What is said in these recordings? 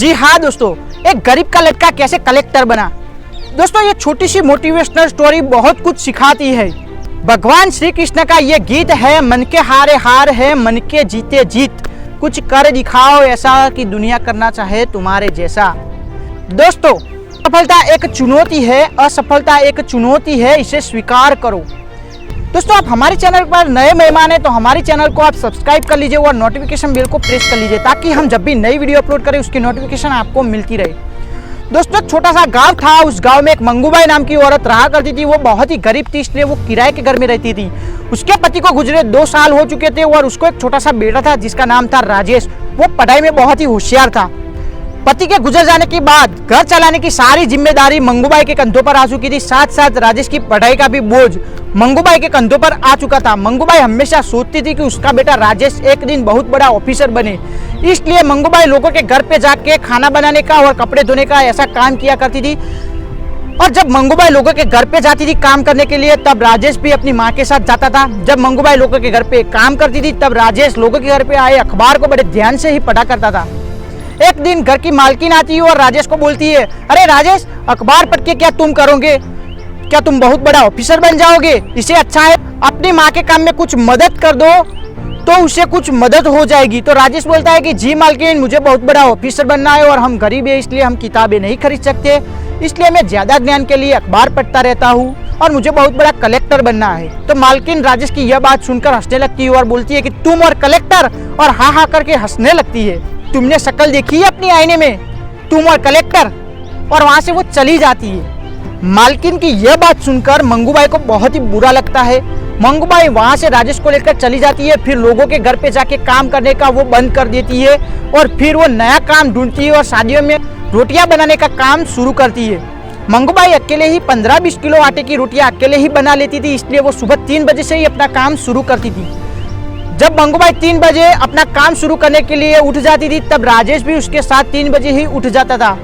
जी हाँ दोस्तों, एक गरीब का लड़का कैसे कलेक्टर बना। दोस्तों ये छोटी सी मोटिवेशनल स्टोरी बहुत कुछ सिखाती है। भगवान श्री कृष्ण का ये गीत है, मन के हारे हार है, मन के जीते जीत, कुछ कर दिखाओ ऐसा कि दुनिया करना चाहे तुम्हारे जैसा। दोस्तों सफलता एक चुनौती है, असफलता एक चुनौती है, इसे स्वीकार करो। दोस्तों आप हमारे चैनल पर नए मेहमान हैं तो हमारे चैनल को आप सब्सक्राइब कर लीजिए और नोटिफिकेशन बेल को प्रेस कर लीजिए ताकि हम जब भी नई वीडियो अपलोड करें उसकी नोटिफिकेशन आपको मिलती रहे। दोस्तों छोटा सा गांव था, उस गांव में एक मंगूबाई नाम की औरत रहा करती थी। वो बहुत ही गरीब थी, इसलिए वो किराए के घर में रहती थी। उसके पति को गुजरे 2 साल हो चुके थे और उसको एक छोटा सा बेटा था जिसका नाम था राजेश। वो पढ़ाई में बहुत ही होशियार था। पति के गुजर जाने के बाद घर चलाने की सारी जिम्मेदारी मंगूबाई के कंधों पर आ चुकी थी। साथ साथ राजेश की पढ़ाई का भी बोझ मंगूबाई के कंधों पर आ चुका था। मंगूबाई हमेशा सोचती थी कि उसका बेटा राजेश एक दिन बहुत बड़ा ऑफिसर बने, इसलिए मंगूबाई लोगों के घर पे जाके खाना बनाने का और कपड़े धोने का ऐसा काम किया करती थी। और जब मंगूबाई लोगों के घर पे जाती थी काम करने के लिए, तब राजेश भी अपनी माँ के साथ जाता था। जब मंगूबाई लोगों के घर पे काम करती थी, तब राजेश लोगों के घर पे आए अखबार को बड़े ध्यान से ही पढ़ा करता था। एक दिन घर की मालकिन आती है और राजेश को बोलती है, अरे राजेश, अखबार पढ़ के क्या तुम करोगे? क्या तुम बहुत बड़ा ऑफिसर बन जाओगे? इससे अच्छा है अपनी माँ के काम में कुछ मदद कर दो तो उसे कुछ मदद हो जाएगी। तो राजेश बोलता है कि जी मालकिन, मुझे बहुत बड़ा ऑफिसर बनना है और हम गरीब है, इसलिए हम किताबें नहीं खरीद सकते, इसलिए मैं ज्यादा ज्ञान के लिए अखबार पढ़ता रहता हूँ और मुझे बहुत बड़ा कलेक्टर बनना है। तो मालकिन राजेश की यह बात सुनकर हंसने लगती है और बोलती है कि तुम और कलेक्टर, और हाँ हाँ करके हंसने लगती है। तुमने शक्ल देखी है अपनी आईने में, तुम और कलेक्टर? और वहां से वो चली जाती है। मालकिन की यह बात सुनकर मंगूबाई को बहुत ही बुरा लगता है। मंगूबाई वहां से राजेश को लेकर चली जाती है। फिर लोगों के घर पे जाके काम करने का वो बंद कर देती है और फिर वो नया काम ढूंढती है और शादियों में रोटियां बनाने का काम शुरू करती है। मंगूबाई अकेले ही 15-20 किलो आटे की रोटियां अकेले ही बना लेती थी, इसलिए वो सुबह 3 बजे से ही अपना काम शुरू करती थी। जब मंगूबाई 3 बजे अपना काम शुरू करने के लिए उठ जाती थी, तब राजेश भी उसके साथ 3 बजे ही उठ जाता था।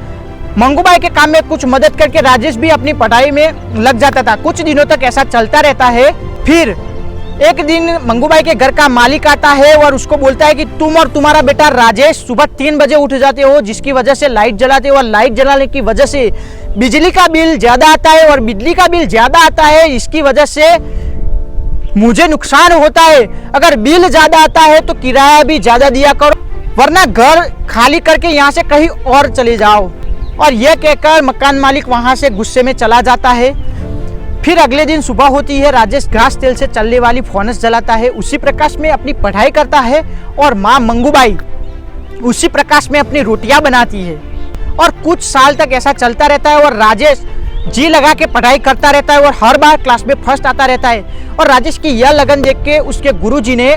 मंगूबाई के काम में कुछ मदद करके राजेश भी अपनी पढ़ाई में लग जाता था। कुछ दिनों तक ऐसा चलता रहता है। फिर एक दिन मंगूबाई के घर का मालिक आता है और उसको बोलता है कि तुम और तुम्हारा बेटा राजेश सुबह 3 बजे उठ जाते हो, जिसकी वजह से लाइट जलाते हो और लाइट जलाने की वजह से बिजली का बिल ज्यादा आता है और बिजली का बिल ज्यादा आता है, इसकी वजह से मुझे नुकसान होता है। अगर बिल ज्यादा आता है तो किराया भी ज्यादा दिया करो, वरना घर खाली करके यहाँ से कहीं और चले जाओ। और यह कहकर मकान मालिक वहां से गुस्से में चला जाता है। फिर अगले दिन सुबह होती है, राजेश घास तेल से चलने वाली फौनस जलाता है, उसी प्रकाश में अपनी पढ़ाई करता है और माँ मंगूबाई उसी प्रकाश में अपनी रोटियां बनाती है। और कुछ साल तक ऐसा चलता रहता है और राजेश जी लगा के पढ़ाई करता रहता है और हर बार क्लास में फर्स्ट आता रहता है। और राजेश की यह लगन देख के उसके गुरुजी ने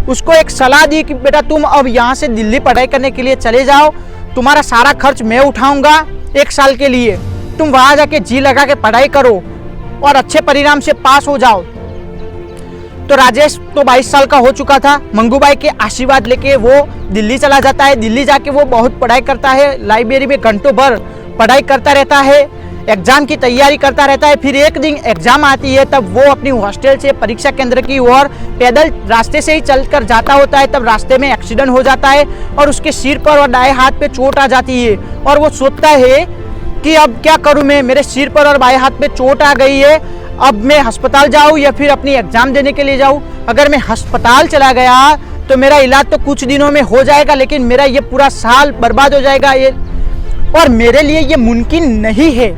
उसको एक सलाह दी कि बेटा तुम अब यहाँ से दिल्ली पढ़ाई करने के लिए चले जाओ, तुम्हारा सारा खर्च मैं उठाऊंगा 1 साल के लिए, तुम वहां जाके जी लगा के पढ़ाई करो और अच्छे परिणाम से पास हो जाओ। तो राजेश तो 22 साल का हो चुका था। मंगूबाई के आशीर्वाद लेके वो दिल्ली चला जाता है। दिल्ली जाके वो बहुत पढ़ाई करता है, लाइब्रेरी में घंटों भर पढ़ाई करता रहता है, एग्जाम की तैयारी करता रहता है। फिर एक दिन एग्जाम आती है, तब वो अपनी हॉस्टल से परीक्षा केंद्र की ओर पैदल रास्ते से ही चलकर जाता होता है। तब रास्ते में एक्सीडेंट हो जाता है और उसके सिर पर और दाएं हाथ पे चोट आ जाती है और वो सोचता है कि अब क्या करूं मैं, मेरे सिर पर और बाएं हाथ पे चोट आ गई है, अब मैं अस्पताल जाऊं या फिर अपनी एग्जाम देने के लिए जाऊं। अगर मैं अस्पताल चला गया तो मेरा इलाज तो कुछ दिनों में हो जाएगा, लेकिन मेरा ये पूरा साल बर्बाद हो जाएगा, ये और मेरे लिए ये मुमकिन नहीं है।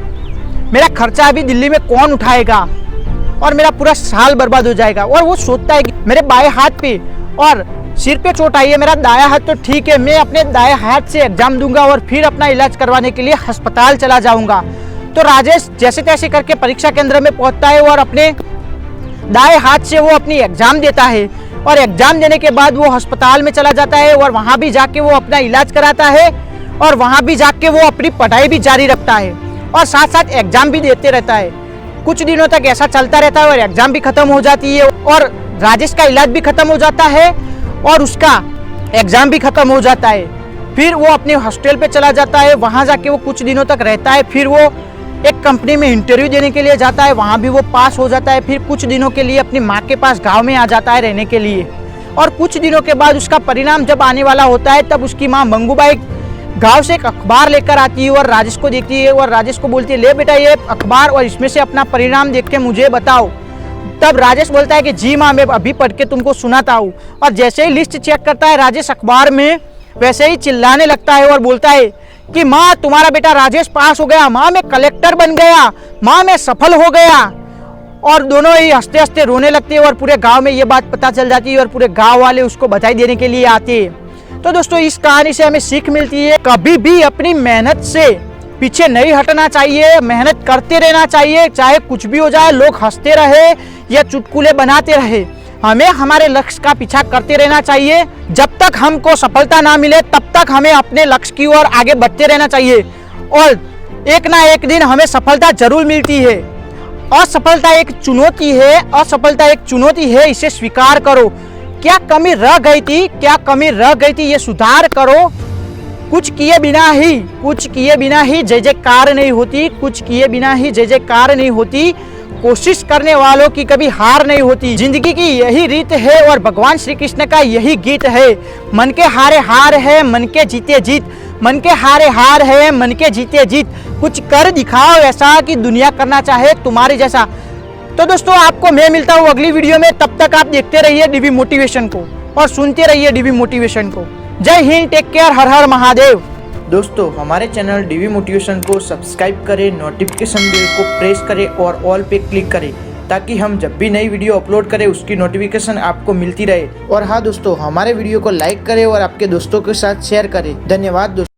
मेरा खर्चा अभी दिल्ली में कौन उठाएगा और मेरा पूरा साल बर्बाद हो जाएगा। और वो सोचता है कि मेरे बाएं हाथ पे और सिर पे चोट आई है, मेरा दायां हाथ तो ठीक है, मैं अपने दाएं हाथ से एग्जाम दूंगा और फिर अपना इलाज करवाने के लिए अस्पताल चला जाऊंगा। तो राजेश जैसे तैसे करके परीक्षा केंद्र में पहुंचता है और अपने दाएं हाथ से वो अपनी एग्जाम देता है और एग्जाम देने के बाद वो अस्पताल में चला जाता है और वहां भी जाके वो अपना इलाज कराता है और वहां भी जाके वो अपनी पढ़ाई भी जारी रखता है और साथ साथ एग्जाम भी देते रहता है। कुछ दिनों तक ऐसा चलता रहता है और एग्जाम भी खत्म हो जाती है और राजेश का इलाज भी खत्म हो जाता है और उसका एग्जाम भी खत्म हो जाता है। फिर वो अपने हॉस्टल पे चला जाता है, वहां जाके वो कुछ दिनों तक रहता है। फिर वो एक कंपनी में इंटरव्यू देने के लिए जाता है, वहां भी वो पास हो जाता है। फिर कुछ दिनों के लिए अपनी माँ के पास गाँव में आ जाता है रहने के लिए और कुछ दिनों के बाद उसका परिणाम जब आने वाला होता है, तब उसकी माँ मंगूबाई गांव से एक अखबार लेकर आती है और राजेश को देखती है और राजेश को बोलती है ले बेटा ये अखबार और इसमें से अपना परिणाम देख के मुझे बताओ। तब राजेश बोलता है कि जी माँ मैं अभी पढ़ के तुमको सुनाता हूँ। और जैसे ही लिस्ट चेक करता है राजेश अखबार में, वैसे ही चिल्लाने लगता है और बोलता है कि माँ तुम्हारा बेटा राजेश पास हो गया, माँ मैं कलेक्टर बन गया, माँ मैं सफल हो गया। और दोनों ही हंसते हंसते रोने लगते हैं और पूरे गांव में ये बात पता चल जाती है और पूरे गांव वाले उसको बधाई देने के लिए आते हैं। तो दोस्तों इस कहानी से हमें सीख मिलती है कभी भी अपनी मेहनत से पीछे नहीं हटना चाहिए, मेहनत करते रहना चाहिए, चाहे कुछ भी हो जाए, लोग हंसते रहे या चुटकुले बनाते रहे, हमें हमारे लक्ष्य का पीछा करते रहना चाहिए। जब तक हमको सफलता ना मिले तब तक हमें अपने लक्ष्य की ओर आगे बढ़ते रहना चाहिए और एक ना एक दिन हमें सफलता जरूर मिलती है। असफलता एक चुनौती है, असफलता एक चुनौती है, इसे स्वीकार करो। क्या कमी रह गई थी, क्या कमी रह गई थी ये सुधार करो। कुछ किए बिना ही जय जयकार नहीं होती, कुछ किए बिना ही जय जयकार नहीं होती। कोशिश करने वालों की कभी हार नहीं होती। जिंदगी की यही रीत है और भगवान श्री कृष्ण का यही गीत है। मन के हारे हार है, मन के जीते जीत, मन के हारे हार है, मन के जीते जीत। कुछ कर दिखाओ ऐसा कि दुनिया करना चाहे तुम्हारे जैसा। तो दोस्तों आपको मैं मिलता हूँ अगली वीडियो में, तब तक आप देखते रहिए डीवी मोटिवेशन को और सुनते रहिए डीवी मोटिवेशन को। जय हिंद, टेक केयर, हर हर महादेव। दोस्तों हमारे चैनल डीवी मोटिवेशन को सब्सक्राइब करें, नोटिफिकेशन बेल को प्रेस करें और ऑल पे क्लिक करें ताकि हम जब भी नई वीडियो अपलोड करें उसकी नोटिफिकेशन आपको मिलती रहे। और हाँ दोस्तों हमारे वीडियो को लाइक करें और आपके दोस्तों के साथ शेयर करें। धन्यवाद दोस्तों।